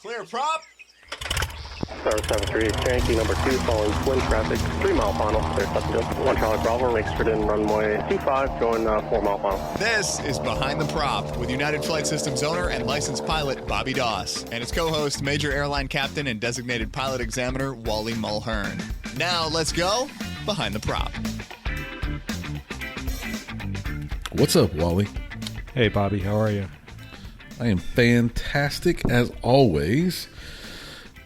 Clear prop. Star 73, experiencing number 2, following twin traffic, 3 mile final, clear Suttonville. 1 Charlie Bravo, registered in runway 25, going 4 mile final. This is Behind the Prop with United Flight Systems owner and licensed pilot Bobby Doss and his co-host, Major Airline Captain and Designated Pilot Examiner Wally Mulhern. Now let's go Behind the Prop. What's up, Wally? Hey, Bobby. How are you? I am fantastic as always.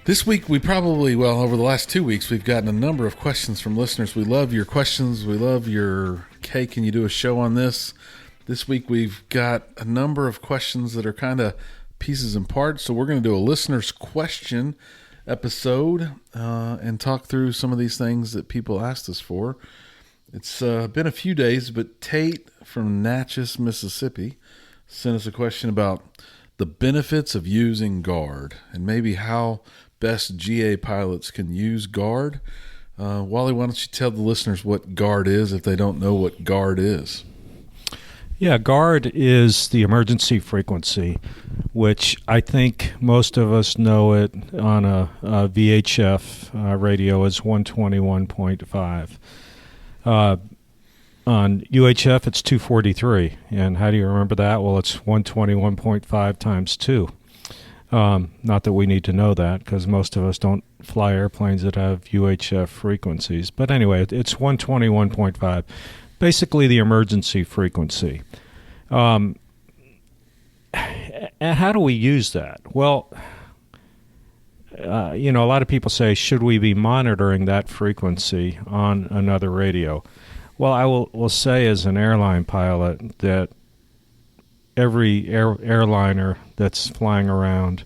This week, over the last 2 weeks, we've gotten a number of questions from listeners. We love your questions. We love your, hey, can you do a show on this? This week, we've got a number of questions that are kind of pieces and parts. So we're going to do a listener's question episode and talk through some of these things that people asked us for. It's been a few days, but Tate from Natchez, Mississippi, sent us a question about the benefits of using GUARD and maybe how best GA pilots can use GUARD. Wally, why don't you tell the listeners what GUARD is if they don't know what GUARD is? Yeah, GUARD is the emergency frequency, which I think most of us know it on a VHF radio as 121.5. On UHF, it's 243. And how do you remember that? Well, it's 121.5 times 2. Not that we need to know that because most of us don't fly airplanes that have UHF frequencies. But anyway, it's 121.5, basically the emergency frequency. And how do we use that? Well, a lot of people say, should we be monitoring that frequency on another radio? Well, I will say as an airline pilot that every airliner that's flying around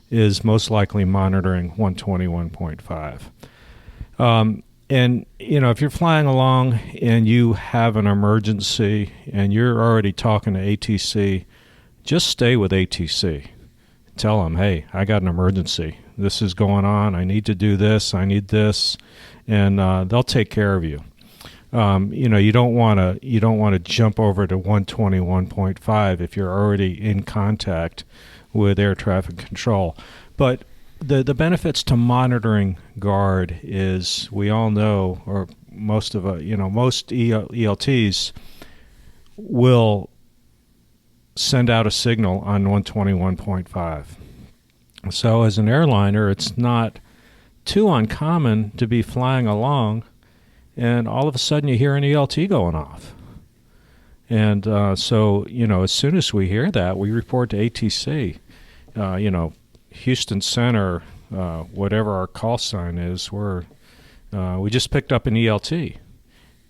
is most likely monitoring 121.5. And, if you're flying along and you have an emergency and you're already talking to ATC, just stay with ATC. Tell them, hey, I got an emergency. This is going on. I need to do this. I need this. And they'll take care of you. You don't want to jump over to 121.5 if you're already in contact with air traffic control. But the benefits to monitoring GUARD is we all know, or most of most ELTs will send out a signal on 121.5. So as an airliner, it's not too uncommon to be flying along and all of a sudden you hear an ELT going off. And so, as soon as we hear that, we report to ATC. Houston Center, whatever our call sign is, we just picked up an ELT.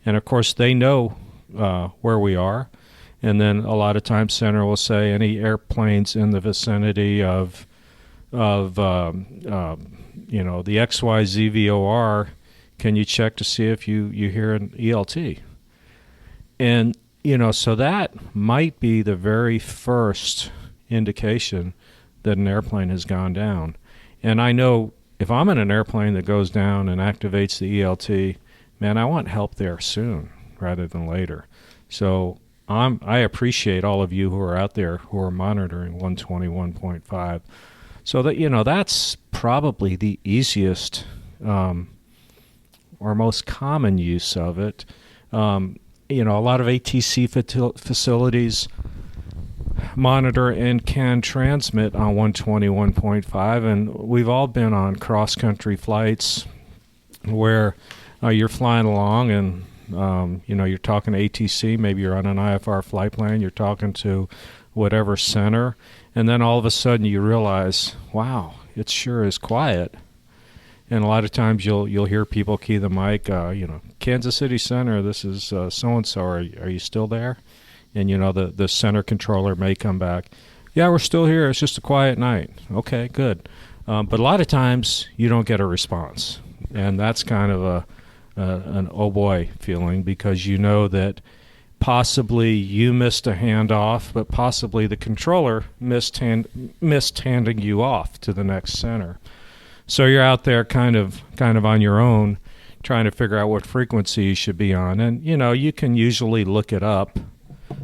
And, of course, they know where we are. And then a lot of times Center will say any airplanes in the vicinity of the XYZ VOR, can you check to see if you hear an ELT? And, so that might be the very first indication that an airplane has gone down. And I know if I'm in an airplane that goes down and activates the ELT, man, I want help there soon rather than later. So I appreciate all of you who are out there who are monitoring 121.5. So that, that's probably the easiest or most common use of it. A lot of ATC facilities monitor and can transmit on 121.5, and we've all been on cross-country flights where you're flying along and, you're talking to ATC, maybe you're on an IFR flight plan, you're talking to whatever center, and then all of a sudden you realize, wow, it sure is quiet. And a lot of times you'll hear people key the mic, Kansas City Center, this is so-and-so, are you still there? And, the center controller may come back, yeah, we're still here, it's just a quiet night. Okay, good. But a lot of times you don't get a response. And that's kind of an oh boy feeling because you know that possibly you missed a handoff, but possibly the controller missed handing you off to the next center. So you're out there kind of on your own trying to figure out what frequency you should be on. And, you can usually look it up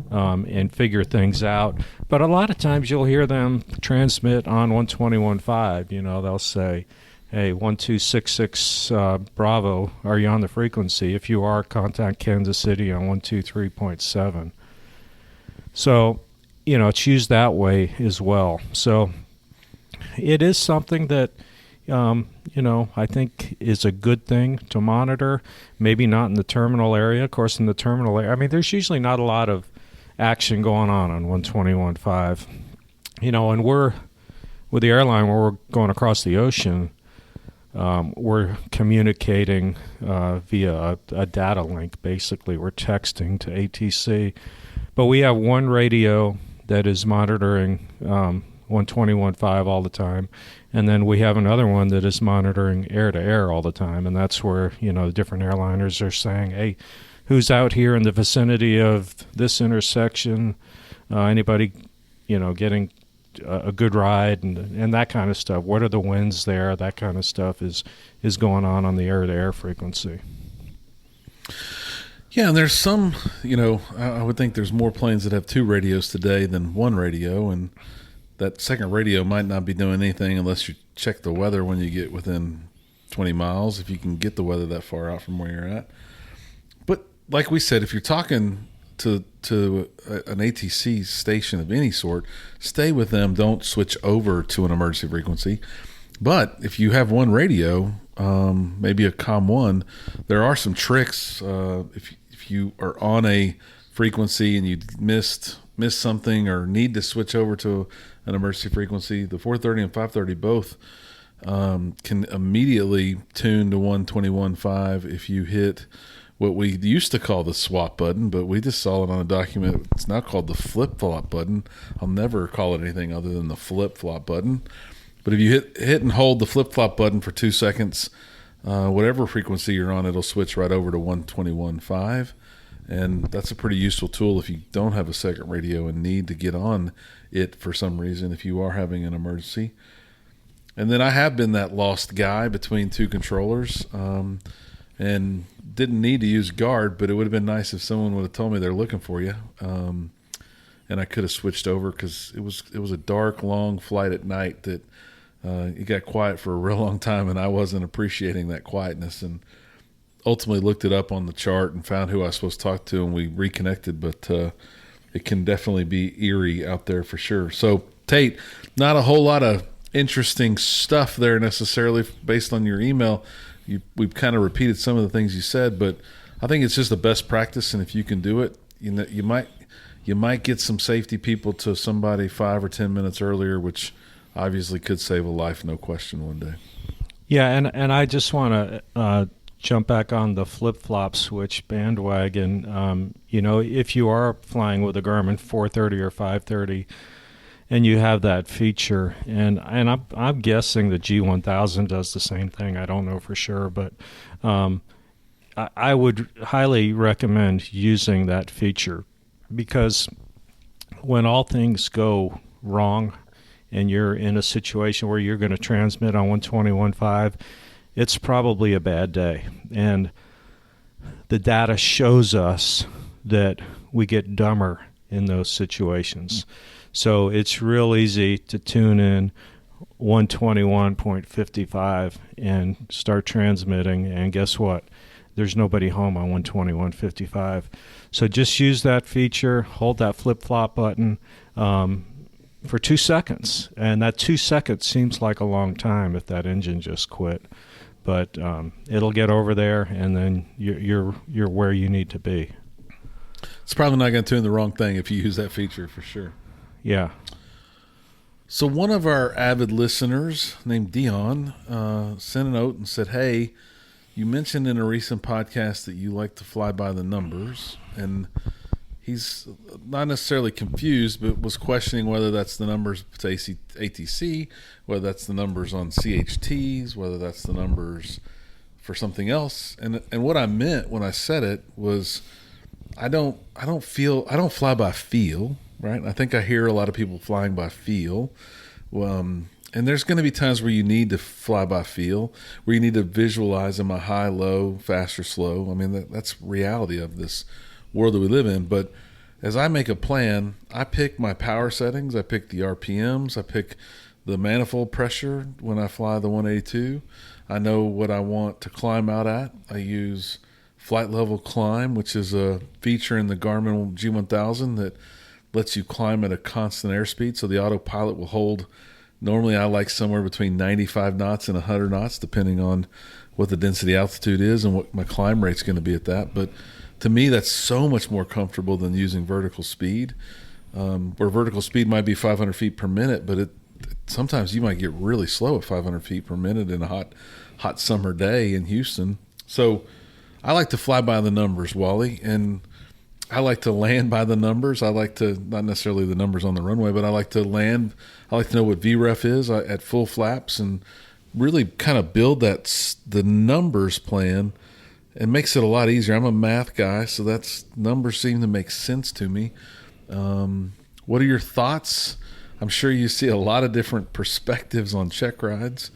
and figure things out. But a lot of times you'll hear them transmit on 121.5. You know, they'll say, hey, 1266 Bravo, are you on the frequency? If you are, contact Kansas City on 123.7. So, you know, it's used that way as well. So it is something that, you know, I think is a good thing to monitor. Maybe not in the terminal area. Of course, in the terminal area, I mean, there's usually not a lot of action going on 121.5. You know, and we're, with the airline, where we're going across the ocean, we're communicating via a data link, basically. We're texting to ATC. But we have one radio that is monitoring 121.5 all the time. And then we have another one that is monitoring air-to-air all the time. And that's where, you know, the different airliners are saying, hey, who's out here in the vicinity of this intersection? Anybody, you know, getting a good ride and that kind of stuff. What are the winds there? That kind of stuff is going on the air-to-air frequency. Yeah, and there's some, you know, I would think there's more planes that have two radios today than one radio, and that second radio might not be doing anything unless you check the weather when you get within 20 miles, if you can get the weather that far out from where you're at. But like we said, if you're talking to an ATC station of any sort, stay with them. Don't switch over to an emergency frequency. But if you have one radio, maybe a COM1, there are some tricks. If you are on a frequency and you missed something or need to switch over to an emergency frequency, the 430 and 530 both can immediately tune to 121.5 if you hit what we used to call the swap button, but we just saw it on a document. It's now called the flip-flop button. I'll never call it anything other than the flip-flop button. But if you hit and hold the flip-flop button for 2 seconds, whatever frequency you're on, it'll switch right over to 121.5. And that's a pretty useful tool if you don't have a second radio and need to get on it for some reason, if you are having an emergency. And then I have been that lost guy between two controllers, and didn't need to use guard, but it would have been nice if someone would have told me they're looking for you. And I could have switched over, because it was a dark, long flight at night that it got quiet for a real long time, and I wasn't appreciating that quietness, and ultimately looked it up on the chart and found who I was supposed to talk to, and we reconnected. But it can definitely be eerie out there for sure. So Tate, not a whole lot of interesting stuff there necessarily based on your email. We've kind of repeated some of the things you said, but I think it's just the best practice, and if you can do it, you know, you might get some safety people to somebody 5 or 10 minutes earlier, which obviously could save a life, no question, one day. Yeah, and I just want to jump back on the flip-flop switch bandwagon. You know, if you are flying with a Garmin 430 or 530, and you have that feature, and I'm guessing the G1000 does the same thing. I don't know for sure, but I would highly recommend using that feature, because when all things go wrong and you're in a situation where you're going to transmit on 121.5, it's probably a bad day. And the data shows us that we get dumber in those situations. So it's real easy to tune in 121.55 and start transmitting, and guess what? There's nobody home on 121.55. So just use that feature, hold that flip-flop button for 2 seconds, and that 2 seconds seems like a long time if that engine just quit. But it'll get over there, and then you're where you need to be. It's probably not going to tune the wrong thing if you use that feature, for sure. Yeah. So one of our avid listeners named Dion sent a note and said, hey, you mentioned in a recent podcast that you like to fly by the numbers, and he's not necessarily confused, but was questioning whether that's the numbers to ATC, whether that's the numbers on CHTs, whether that's the numbers for something else. And what I meant when I said it was, I don't fly by feel, right? I think I hear a lot of people flying by feel. And there's going to be times where you need to fly by feel, where you need to visualize, am I high, low, fast, or slow? I mean, that's reality of this world that we live in. But as I make a plan, I pick my power settings, I pick the RPMs, I pick the manifold pressure when I fly the 182. I know what I want to climb out at. I use flight level climb, which is a feature in the Garmin G1000 that lets you climb at a constant airspeed, so the autopilot will hold. Normally I like somewhere between 95 knots and 100 knots, depending on what the density altitude is and what my climb rate's going to be at that. But to me, that's so much more comfortable than using vertical speed, where vertical speed might be 500 feet per minute, but sometimes you might get really slow at 500 feet per minute in a hot summer day in Houston. So I like to fly by the numbers, Wally, and I like to land by the numbers. I like to, not necessarily the numbers on the runway, but I like to land. I like to know what VREF is at full flaps and really kind of build the numbers plan. It makes it a lot easier. I'm a math guy, so numbers seem to make sense to me. What are your thoughts? I'm sure you see a lot of different perspectives on check rides,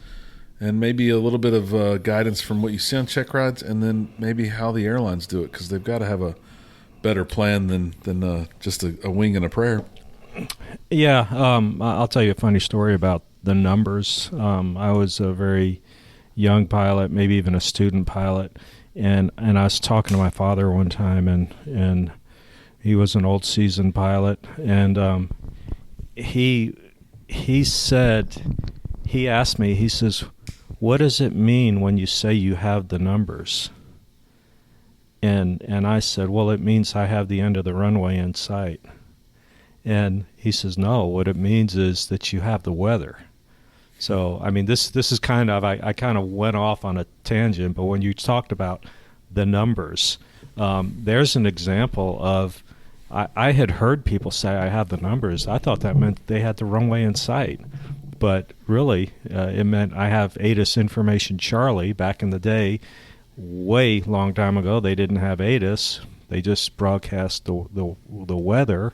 and maybe a little bit of guidance from what you see on check rides, and then maybe how the airlines do it, because they've got to have a better plan than just a wing and a prayer. Yeah, I'll tell you a funny story about the numbers. I was a very young pilot, maybe even a student pilot, and I was talking to my father one time, and he was an old seasoned pilot, and he asked me, he says, "What does it mean when you say you have the numbers?" And I said, "Well, it means I have the end of the runway in sight." And he says, "No, what it means is that you have the weather." So, I mean, this is kind of, I kind of went off on a tangent, but when you talked about the numbers, there's an example of, I had heard people say I have the numbers. I thought that meant they had the runway in sight. But really, it meant I have ATIS Information Charlie. Back in the day, way long time ago, they didn't have ATIS. They just broadcast the weather.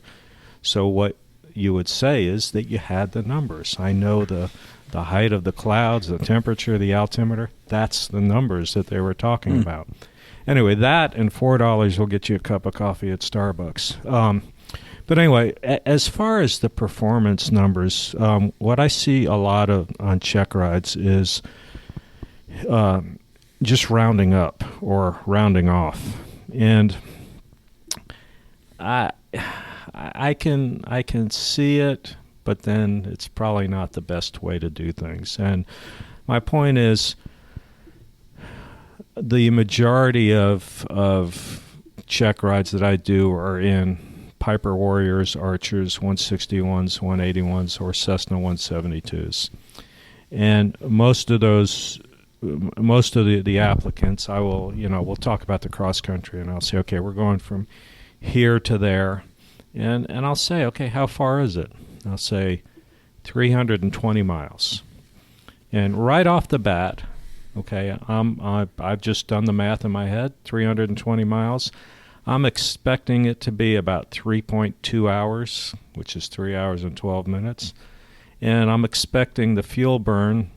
So what you would say is that you had the numbers. I know the height of the clouds, the temperature, the altimeter. That's the numbers that they were talking about. Anyway, that and $4 will get you a cup of coffee at Starbucks. But anyway, as far as the performance numbers, what I see a lot of on check rides is just rounding up or rounding off, and I can see it, but then it's probably not the best way to do things. And my point is, the majority of check rides that I do are in Piper Warriors, Archers, 161s, 181s, or Cessna 172s. And most of the applicants, we'll talk about the cross country, and I'll say, okay, we're going from here to there. And I'll say, okay, how far is it? I'll say 320 miles. And right off the bat, okay, I've just done the math in my head, 320 miles. I'm expecting it to be about 3.2 hours, which is 3 hours and 12 minutes. And I'm expecting the fuel burn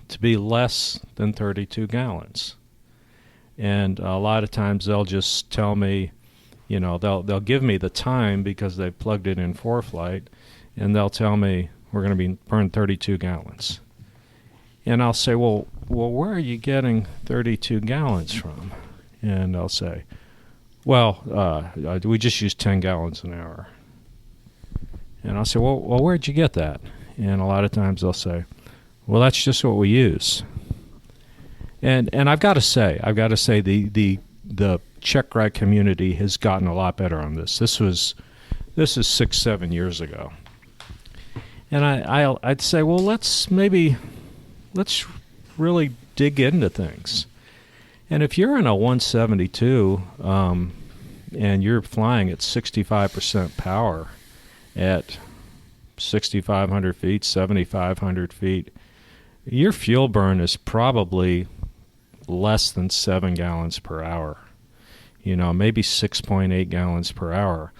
to be less than 32 gallons. And a lot of times they'll just tell me, they'll give me the time because they've plugged it in ForeFlight, and they'll tell me we're going to be burning 32 gallons. And I'll say, well, where are you getting 32 gallons from? And they'll say, well, we just use 10 gallons an hour. And I'll say, well, where'd you get that? And a lot of times they'll say, well, that's just what we use. And I've got to say the check ride community has gotten a lot better on this. This is 6-7 years ago. And I'd say, well, let's really dig into things. And if you're in a 172 and you're flying at 65% power at 6,500 feet, 7,500 feet, your fuel burn is probably less than 7 gallons per hour. Maybe 6.8 gallons per hour.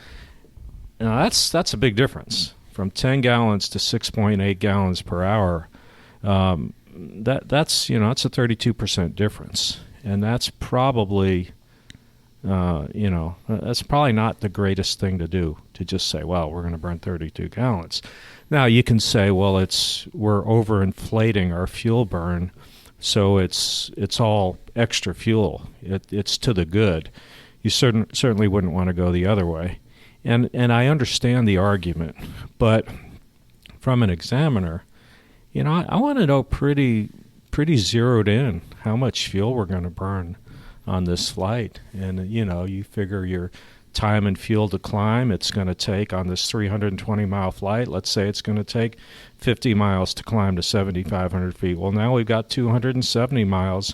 Now that's a big difference. From 10 gallons to 6.8 gallons per hour. That's a 32% difference. And that's probably That's probably not the greatest thing to do, to just say, well, we're going to burn 32 gallons. Now, you can say, well, we're overinflating our fuel burn, so it's all extra fuel. It's to the good. You certainly wouldn't want to go the other way. And I understand the argument, but from an examiner, I want to know pretty zeroed in how much fuel we're going to burn on this flight. And, you figure your time and fuel to climb it's going to take on this 320-mile flight. Let's say it's going to take 50 miles to climb to 7,500 feet. Well, now we've got 270 miles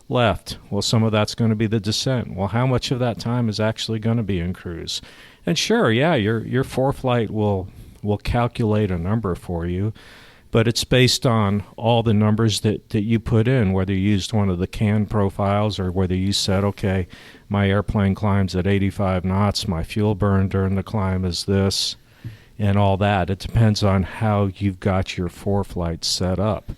left. Well, some of that's going to be the descent. Well, how much of that time is actually going to be in cruise? And sure, yeah, your ForeFlight will calculate a number for you, but it's based on all the numbers that you put in, whether you used one of the CAN profiles or whether you said, okay, my airplane climbs at 85 knots, my fuel burn during the climb is this, and all that. It depends on how you've got your ForeFlight set up.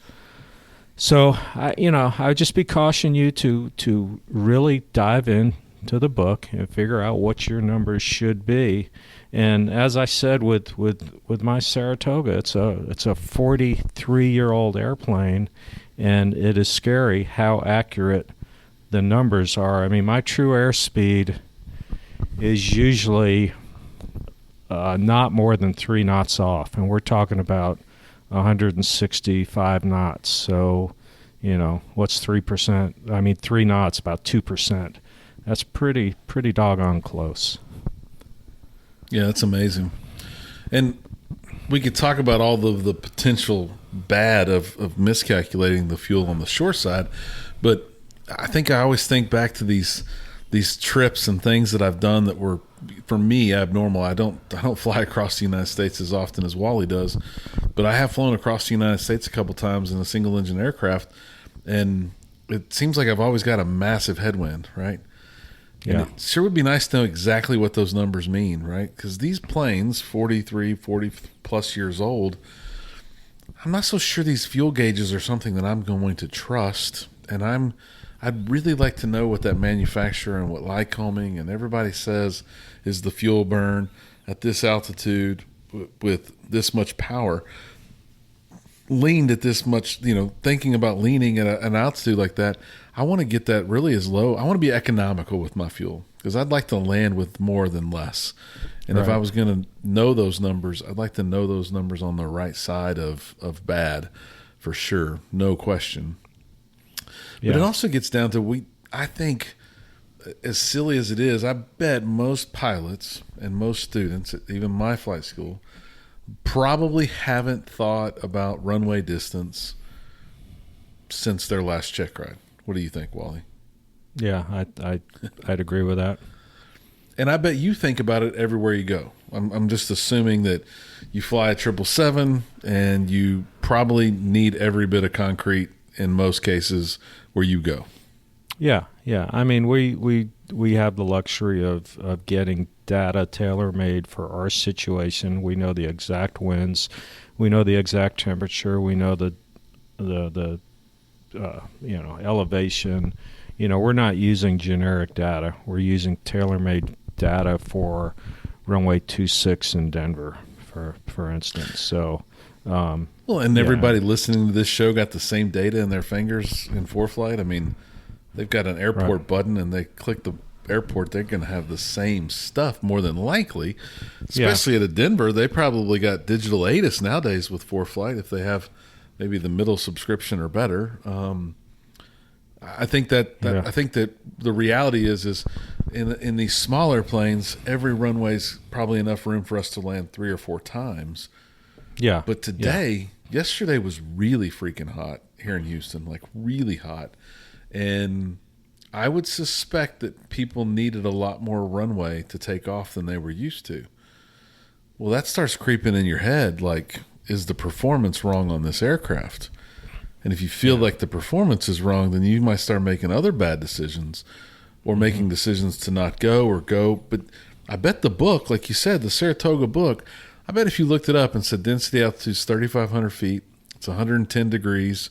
So, I would just be caution you to really dive into the book and figure out what your numbers should be. And as I said with my Saratoga, it's a 43-year-old airplane, and it is scary how accurate the numbers are. I mean, my true airspeed is usually not more than 3 knots off, and we're talking about 165 knots. So, what's 3%? I mean, 3 knots, about 2%. That's pretty doggone close. Yeah, that's amazing. And we could talk about all the potential bad of miscalculating the fuel on the short side, but I think I always think back to these trips and things that I've done that were, for me, abnormal. I don't fly across the United States as often as Wally does, but I have flown across the United States a couple times in a single engine aircraft, and it seems like I've always got a massive headwind, right? And Yeah. it sure would be nice to know exactly what those numbers mean, right? Because these planes, 40 plus years old, I'm not so sure these fuel gauges are something that I'm going to trust. And I'd really like to know what that manufacturer and what Lycoming and everybody says is the fuel burn at this altitude with this much power, leaned at this much, thinking about leaning at an altitude like that. I want to get that really as low. I want to be economical with my fuel because I'd like to land with more than less. And if I was going to know those numbers, I'd like to know those numbers on the right side of bad for sure. No question. Yeah. But it also gets down to I think, as silly as it is, I bet most pilots and most students, even my flight school, probably haven't thought about runway distance since their last check ride. What do you think, Wally? Yeah, I'd agree with that. And I bet you think about it everywhere you go. I'm just assuming that you fly a 777 and you probably need every bit of concrete in most cases where you go. Yeah. I mean, we have the luxury of getting data tailor-made for our situation. We know the exact winds, we know the exact temperature, we know the elevation. We're not using generic data. We're using tailor-made data for runway 26 in Denver, for instance. So, everybody listening to this show got the same data in their fingers in ForeFlight. I mean, they've got an airport button, and they click the airport. They're going to have the same stuff more than likely. Especially at a Denver, they probably got digital ATIS nowadays with ForeFlight if they have maybe the middle subscription or better. I think that the reality is in these smaller planes, every runway's probably enough room for us to land 3 or 4 times. Yeah. But yesterday was really freaking hot here in Houston, like really hot. And I would suspect that people needed a lot more runway to take off than they were used to. Well, that starts creeping in your head, like, is the performance wrong on this aircraft? And if you feel like the performance is wrong, then you might start making other bad decisions or making decisions to not go or go. But I bet the book, like you said, the Saratoga book, I bet if you looked it up and said density altitude is 3,500 feet, it's 110 degrees,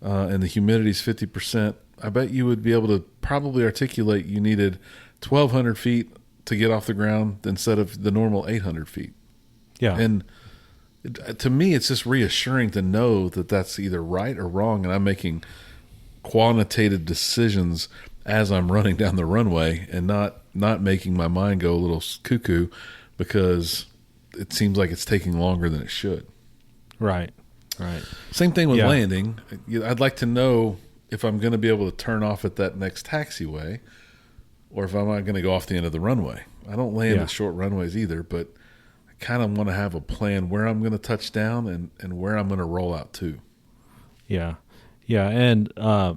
and the humidity is 50%, I bet you would be able to probably articulate you needed 1,200 feet to get off the ground instead of the normal 800 feet. Yeah. And to me, it's just reassuring to know that that's either right or wrong, and I'm making quantitative decisions as I'm running down the runway and not making my mind go a little cuckoo because it seems like it's taking longer than it should. Right. Same thing with Yeah. landing. I'd like to know if I'm going to be able to turn off at that next taxiway or if I'm not going to go off the end of the runway. I don't land at short runways either, but I kind of want to have a plan where I'm going to touch down and where I'm going to roll out to. Yeah. And, I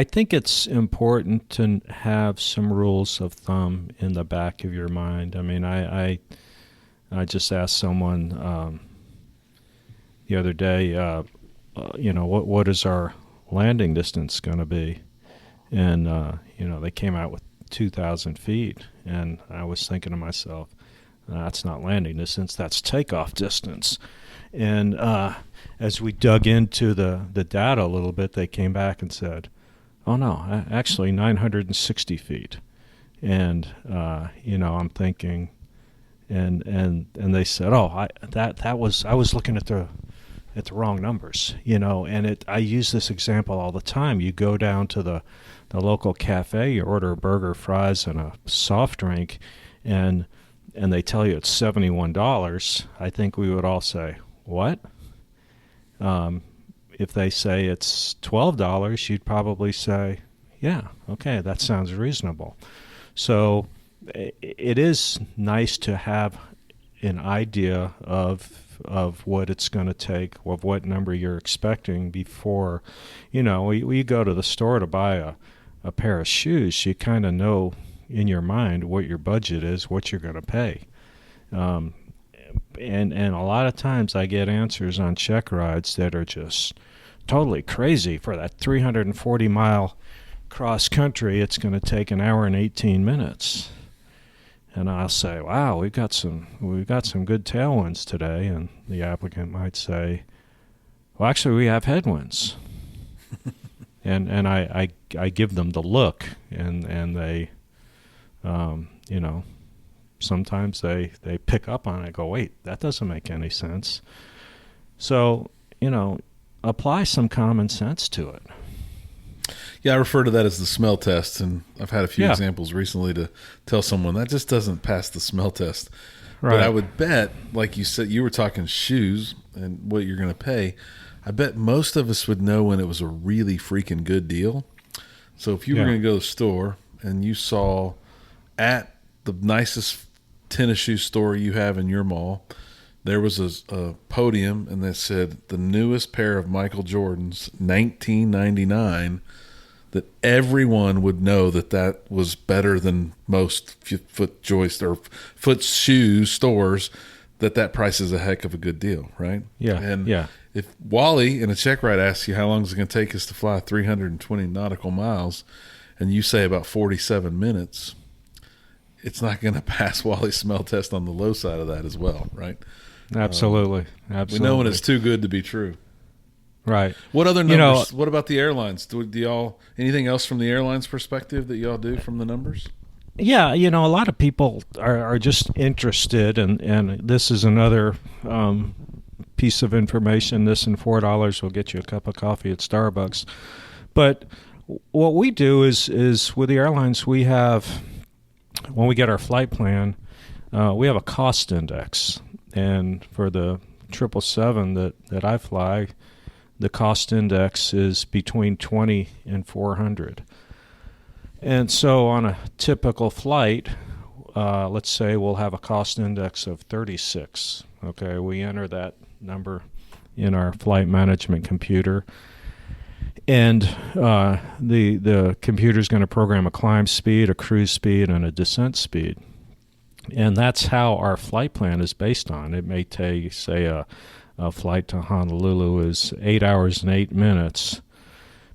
think it's important to have some rules of thumb in the back of your mind. I mean, I just asked someone the other day, what is our landing distance going to be? And, they came out with 2,000 feet. And I was thinking to myself, that's not landing distance, that's takeoff distance. And as we dug into the data a little bit, they came back and said, oh, no, actually 960 feet. And, I'm thinking, and they said, I was looking at the wrong numbers, and I use this example all the time. You go down to the local cafe, you order a burger, fries, and a soft drink, and they tell you it's $71. I think we would all say, what? If they say it's $12, you'd probably say, yeah, okay, that sounds reasonable. So it is nice to have an idea of what it's going to take, of what number you're expecting before, when you go to the store to buy a pair of shoes, you kind of know in your mind what your budget is, what you're going to pay. And a lot of times I get answers on check rides that are just totally crazy. For that 340-mile cross country, it's going to take an hour and 18 minutes. And I'll say, wow, we've got some good tailwinds today. And the applicant might say, well, actually, we have headwinds. and I give them the look, and they, sometimes they pick up on it and go, wait, that doesn't make any sense. So, apply some common sense to it. Yeah, I refer to that as the smell test, and I've had a few examples recently to tell someone that just doesn't pass the smell test. Right. But I would bet, like you said, you were talking shoes and what you're going to pay. I bet most of us would know when it was a really freaking good deal. So if you were going to go to the store and you saw at the nicest tennis shoe store you have in your mall, there was a podium and they said the newest pair of Michael Jordans, $19.99, that everyone would know that was better than most foot shoe stores, that price is a heck of a good deal, right? Yeah. And if Wally in a check ride asks you how long is it going to take us to fly 320 nautical miles, and you say about 47 minutes, it's not going to pass Wally's smell test on the low side of that as well, right? Absolutely. We know when it's too good to be true. Right. What other numbers? What about the airlines? Do y'all anything else from the airlines perspective that y'all do from the numbers? Yeah, a lot of people are just interested, and this is another piece of information. This and $4 will get you a cup of coffee at Starbucks. But what we do is with the airlines, we have, when we get our flight plan, we have a cost index. And for the 777 that I fly, the cost index is between 20 and 400. And so on a typical flight, let's say we'll have a cost index of 36. Okay, we enter that number in our flight management computer, and the computer is going to program a climb speed, a cruise speed, and a descent speed. And that's how our flight plan is based on. It may take, say, a flight to Honolulu is 8 hours and 8 minutes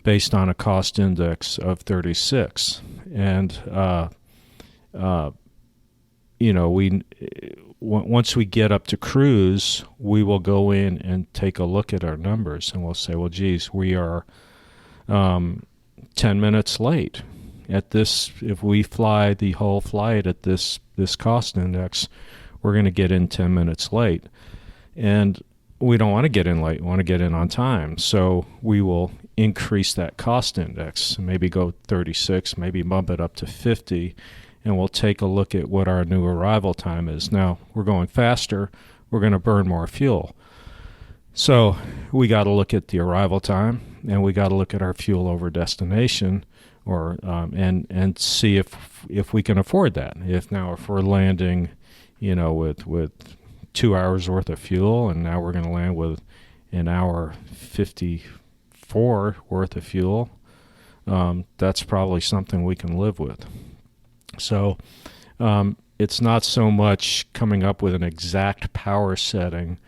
based on a cost index of 36. And, once we get up to cruise, we will go in and take a look at our numbers, and we'll say, well, geez, we are 10 minutes late. at this, if we fly the whole flight at this cost index, we're going to get in 10 minutes late. And we don't want to get in late. We want to get in on time. So we will increase that cost index, maybe go 36, maybe bump it up to 50, and we'll take a look at what our new arrival time is. Now, we're going faster. We're going to burn more fuel. So we got to look at the arrival time, and we got to look at our fuel over destination, or and see if we can afford that. If we're landing, with 2 hours worth of fuel, and now we're going to land with an hour 54 worth of fuel, that's probably something we can live with. So it's not so much coming up with an exact power setting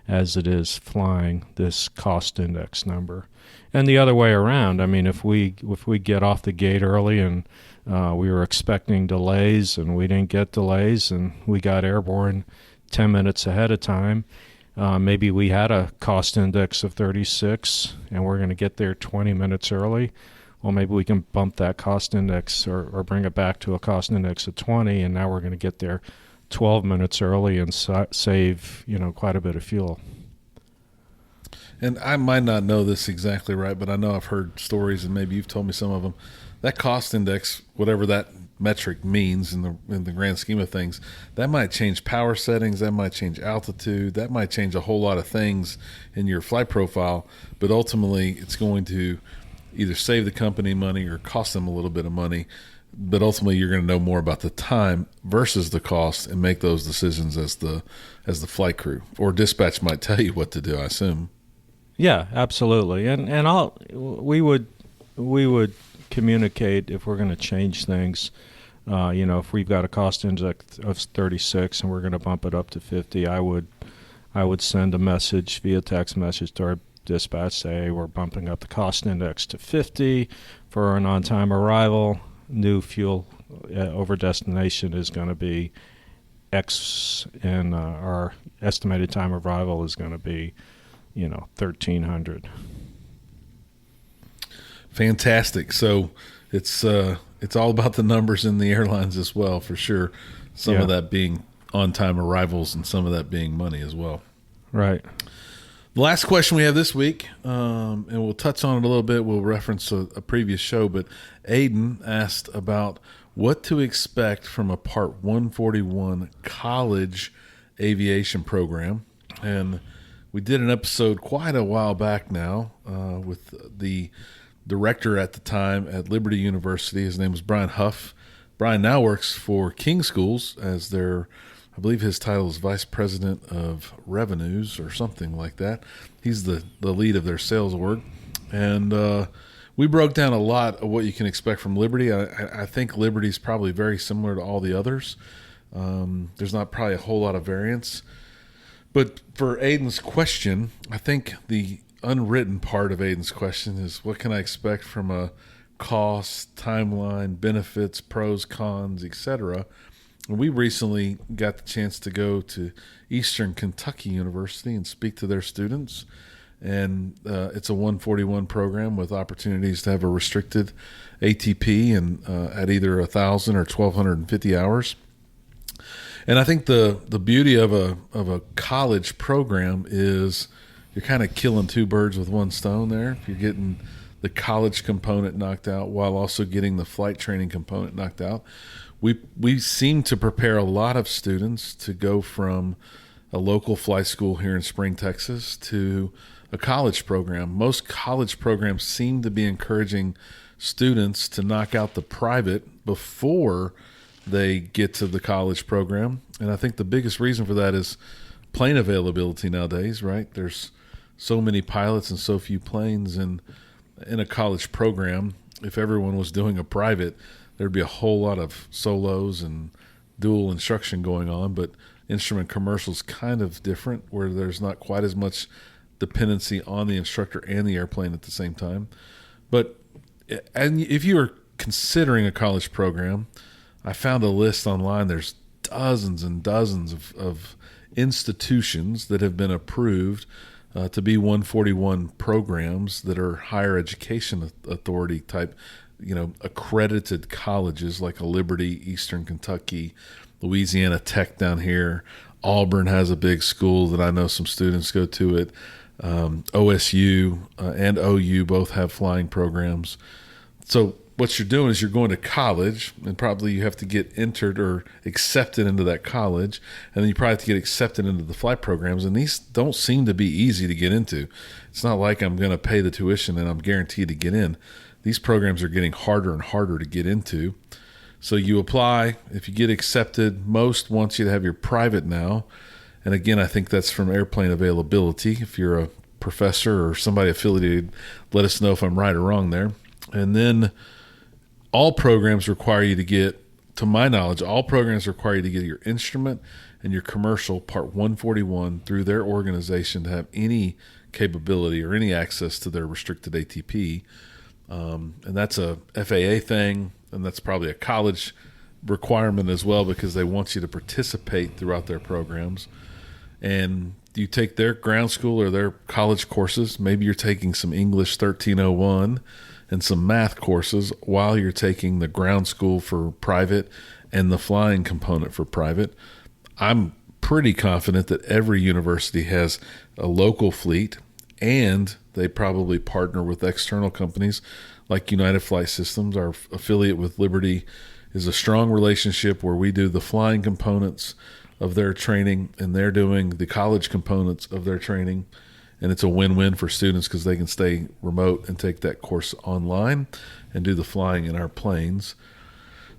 as it is flying this cost index number. And the other way around, I mean, if we get off the gate early and we were expecting delays and we didn't get delays and we got airborne 10 minutes ahead of time, maybe we had a cost index of 36 and we're going to get there 20 minutes early. Well, maybe we can bump that cost index or bring it back to a cost index of 20, and now we're going to get there 12 minutes early and save, quite a bit of fuel. And I might not know this exactly right, but I know I've heard stories, and maybe you've told me some of them. That cost index, whatever that metric means in the grand scheme of things, that might change power settings, that might change altitude, that might change a whole lot of things in your flight profile, but ultimately it's going to either save the company money or cost them a little bit of money. But ultimately, you're going to know more about the time versus the cost and make those decisions as the flight crew, or dispatch might tell you what to do, I assume. Yeah, absolutely. And we would communicate if we're going to change things. If we've got a cost index of 36 and we're going to bump it up to 50, I would send a message via text message to our dispatch, say, hey, we're bumping up the cost index to 50 for an on-time arrival. New fuel over destination is going to be X, and our estimated time of arrival is going to be, 1,300. Fantastic. So it's all about the numbers in the airlines as well, for sure. Some of that being on-time arrivals and some of that being money as well. Right. The last question we have this week, and we'll touch on it a little bit. We'll reference a previous show, but Aiden asked about what to expect from a Part 141 college aviation program. And we did an episode quite a while back now with the director at the time at Liberty University. His name was Brian Huff. Brian now works for King Schools as their, I believe his title is Vice President of Revenues or something like that. He's the lead of their sales org. And we broke down a lot of what you can expect from Liberty. I think Liberty's probably very similar to all the others. There's not probably a whole lot of variance. But for Aiden's question, I think the unwritten part of Aiden's question is, what can I expect from a cost, timeline, benefits, pros, cons, etc.? We recently got the chance to go to Eastern Kentucky University and speak to their students. And it's a 141 program with opportunities to have a restricted ATP and at either 1,000 or 1,250 hours. And I think the beauty of a college program is you're kind of killing two birds with one stone there. You're getting the college component knocked out while also getting the flight training component knocked out. We seem to prepare a lot of students to go from a local flight school here in Spring, Texas, to a college program. Most college programs seem to be encouraging students to knock out the private before they get to the college program. And I think the biggest reason for that is plane availability nowadays, right? There's so many pilots and so few planes in a college program. If everyone was doing a private, there'd be a whole lot of solos and dual instruction going on, but instrument commercial is kind of different, where there's not quite as much dependency on the instructor and the airplane at the same time. And if you are considering a college program, I found a list online. There's dozens and dozens of institutions that have been approved to be 141 programs that are higher education authority type accredited colleges like a Liberty, Eastern Kentucky, Louisiana Tech down here. Auburn has a big school that I know some students go to it. OSU and OU both have flying programs. So what you're doing is you're going to college, and probably you have to get entered or accepted into that college, and then you probably have to get accepted into the flight programs, and these don't seem to be easy to get into. It's not like I'm going to pay the tuition and I'm guaranteed to get in. These programs are getting harder and harder to get into. So you apply. If you get accepted, most wants you to have your private now. And again, I think that's from airplane availability. If you're a professor or somebody affiliated, let us know if I'm right or wrong there. And then all programs require you to get, to my knowledge, all programs require you to get your instrument and your commercial Part 141 through their organization to have any capability or any access to their restricted ATP. And that's a FAA thing, and that's probably a college requirement as well, because they want you to participate throughout their programs. And you take their ground school or their college courses. Maybe you're taking some English 1301 and some math courses while you're taking the ground school for private and the flying component for private. I'm pretty confident that every university has a local fleet, and they probably partner with external companies like United Flight Systems. Our affiliate with Liberty is a strong relationship where we do the flying components of their training, and they're doing the college components of their training. And it's a win-win for students because they can stay remote and take that course online and do the flying in our planes.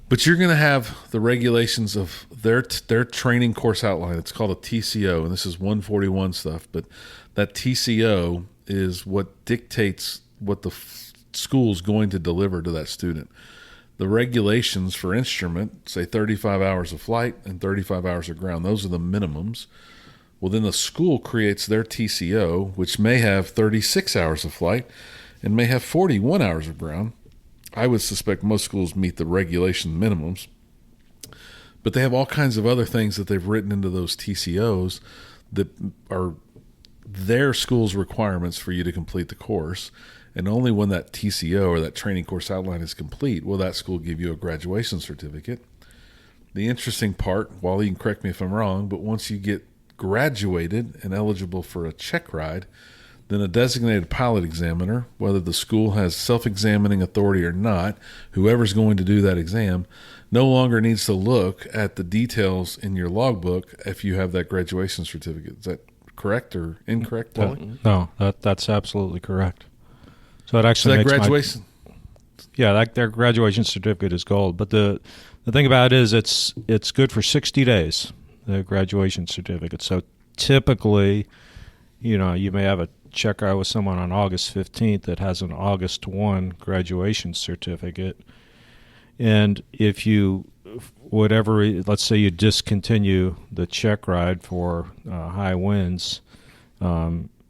But you're going to have the regulations of their training course outline. It's called a TCO, and this is 141 stuff. But that TCO is what dictates what the school's going to deliver to that student. The regulations for instrument say 35 hours of flight and 35 hours of ground. Those are the minimums. Well, then the school creates their TCO, which may have 36 hours of flight and may have 41 hours of ground. I would suspect most schools meet the regulation minimums. But they have all kinds of other things that they've written into those TCOs that are their school's requirements for you to complete the course. And only when that TCO or that training course outline is complete will that school give you a graduation certificate. The interesting part, Wally, you can correct me if I'm wrong, but once you get graduated and eligible for a check ride, then a designated pilot examiner, whether the school has self-examining authority or not, whoever's going to do that exam, no longer needs to look at the details in your logbook if you have that graduation certificate. Is that correct or incorrect, Wally? No, that's absolutely correct. So it actually that makes graduation. Their graduation certificate is gold. But the thing about it is it's good for 60 days, the graduation certificate. So typically, you may have a check ride with someone on August 15th that has an August 1 graduation certificate. And if you, let's say you discontinue the check ride for high winds,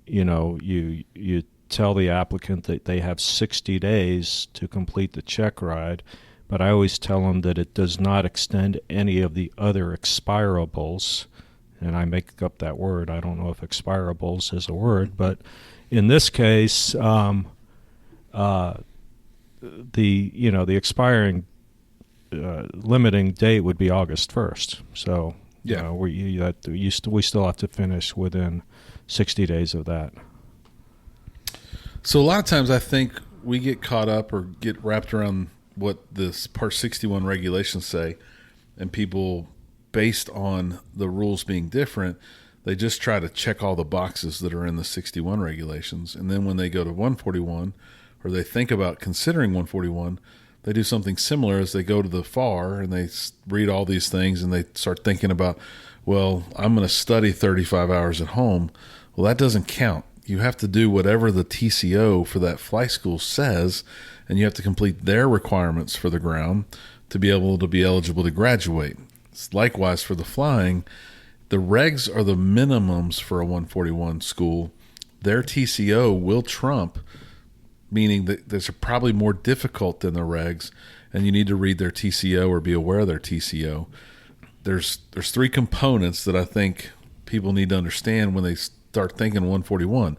you tell the applicant that they have 60 days to complete the check ride, but I always tell them that it does not extend any of the other expirables, and I make up that word. I don't know if expirables is a word, but in this case, the expiring limiting date would be August 1st. So we still have to finish within 60 days of that. So a lot of times I think we get caught up or get wrapped around what this Part 61 regulations say, and people, based on the rules being different, they just try to check all the boxes that are in the 61 regulations. And then when they go to 141, or they think about considering 141, they do something similar as they go to the FAR and they read all these things and they start thinking about, well, I'm going to study 35 hours at home. Well, that doesn't count. You have to do whatever the TCO for that flight school says, and you have to complete their requirements for the ground to be able to be eligible to graduate. Likewise for the flying, the regs are the minimums for a 141 school. Their TCO will trump, meaning that they're probably more difficult than the regs, and you need to read their TCO or be aware of their TCO. There's three components that I think people need to understand when they start thinking 141.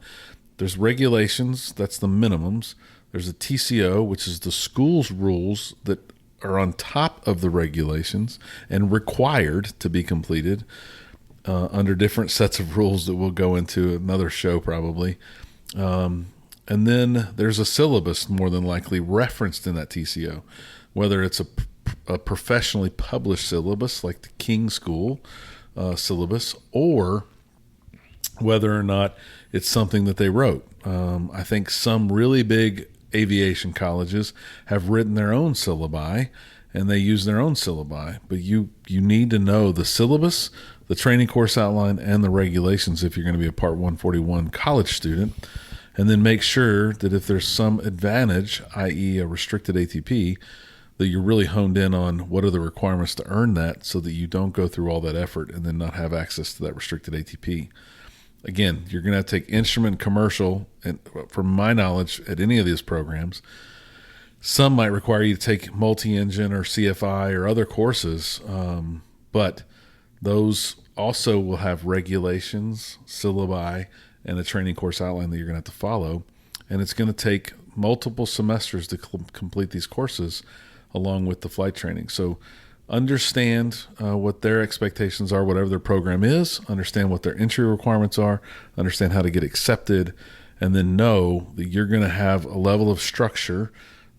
There's regulations, that's the minimums. There's a TCO, which is the school's rules that are on top of the regulations and required to be completed under different sets of rules that we'll go into another show probably. And then there's a syllabus more than likely referenced in that TCO, whether it's a professionally published syllabus like the King School syllabus, or whether or not it's something that they wrote. I think some really big aviation colleges have written their own syllabi and they use their own syllabi, but you need to know the syllabus, the training course outline, and the regulations if you're going to be a Part 141 college student, and then make sure that if there's some advantage, i.e. a restricted ATP, that you're really honed in on what are the requirements to earn that so that you don't go through all that effort and then not have access to that restricted ATP. Again, you're going to have to take instrument commercial, and from my knowledge at any of these programs, some might require you to take multi-engine or CFI or other courses, but those also will have regulations, syllabi, and a training course outline that you're going to have to follow, and it's going to take multiple semesters to complete these courses along with the flight training. So understand what their expectations are, whatever their program is, understand what their entry requirements are, understand how to get accepted, and then know that you're going to have a level of structure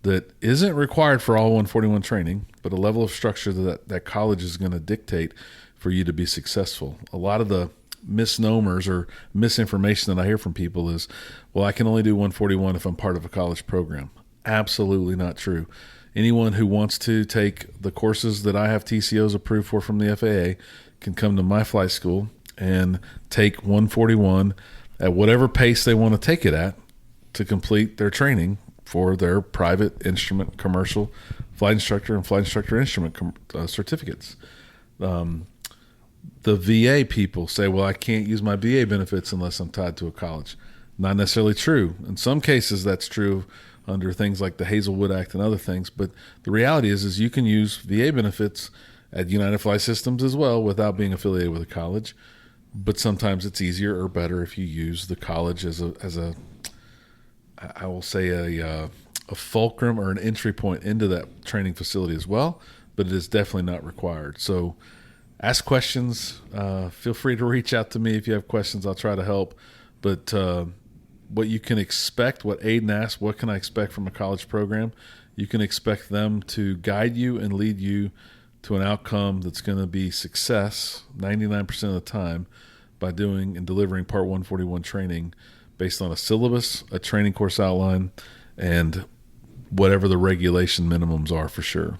that isn't required for all 141 training, but a level of structure that college is going to dictate for you to be successful. A lot of the misnomers or misinformation that I hear from people is, well, I can only do 141 if I'm part of a college program. Absolutely not true. Anyone who wants to take the courses that I have TCOs approved for from the FAA can come to my flight school and take 141 at whatever pace they want to take it at to complete their training for their private instrument commercial flight instructor and flight instructor instrument certificates. The VA people say, well, I can't use my VA benefits unless I'm tied to a college. Not necessarily true. In some cases, that's true under things like the Hazelwood Act and other things. But the reality is you can use VA benefits at United Flight Systems as well without being affiliated with a college. But sometimes it's easier or better if you use the college as a I will say a fulcrum or an entry point into that training facility as well. But it is definitely not required. So ask questions. Feel free to reach out to me if you have questions. I'll try to help. But what you can expect, what Aiden asked, what can I expect from a college program? You can expect them to guide you and lead you to an outcome that's going to be success 99% of the time by doing and delivering Part 141 training based on a syllabus, a training course outline, and whatever the regulation minimums are for sure.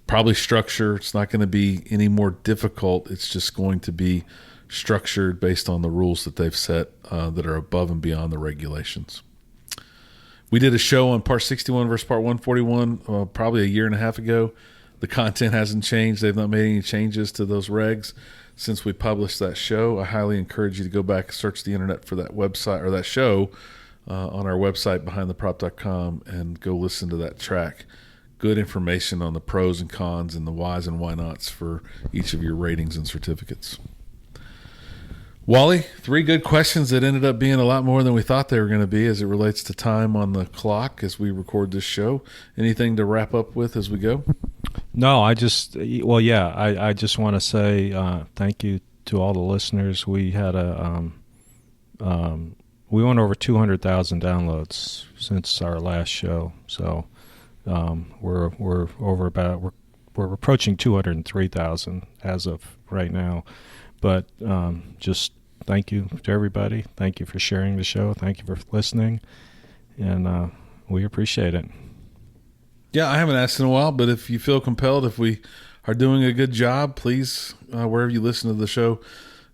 Probably structure. It's not going to be any more difficult. It's just going to be structured based on the rules that they've set that are above and beyond the regulations. We did a show on Part 61 versus Part 141 probably a year and a half ago. The content hasn't changed. They've not made any changes to those regs since we published that show. I highly encourage you to go back and search the internet for that website or that show on our website, behindtheprop.com, and go listen to that track. Good information on the pros and cons and the whys and why nots for each of your ratings and certificates. Wally, 3 good questions that ended up being a lot more than we thought they were going to be as it relates to time on the clock as we record this show. Anything to wrap up with as we go? No, I just want to say thank you to all the listeners. We had we went over 200,000 downloads since our last show, so we're approaching 203,000 as of right now. But just thank you to everybody. Thank you for sharing the show. Thank you for listening, and we appreciate it. Yeah, I haven't asked in a while, but if you feel compelled, if we are doing a good job, please, wherever you listen to the show,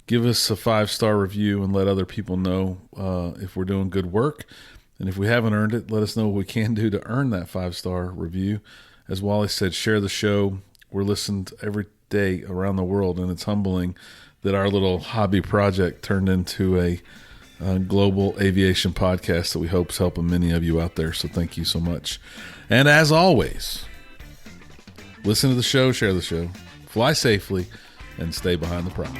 give us a 5-star review and let other people know if we're doing good work. And if we haven't earned it, let us know what we can do to earn that 5-star review. As Wally said, share the show. We're listened every day around the world, and it's humbling that our little hobby project turned into a global aviation podcast that we hope is helping many of you out there. So thank you so much. And as always, listen to the show, share the show, fly safely, and stay behind the prop.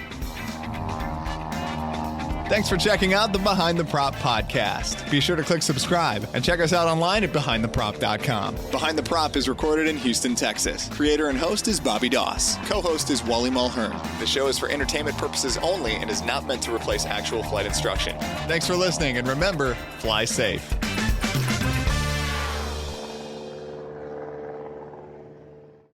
Thanks for checking out the Behind the Prop podcast. Be sure to click subscribe and check us out online at BehindTheProp.com. Behind the Prop is recorded in Houston, Texas. Creator and host is Bobby Doss. Co-host is Wally Mulhern. The show is for entertainment purposes only and is not meant to replace actual flight instruction. Thanks for listening, and remember, fly safe.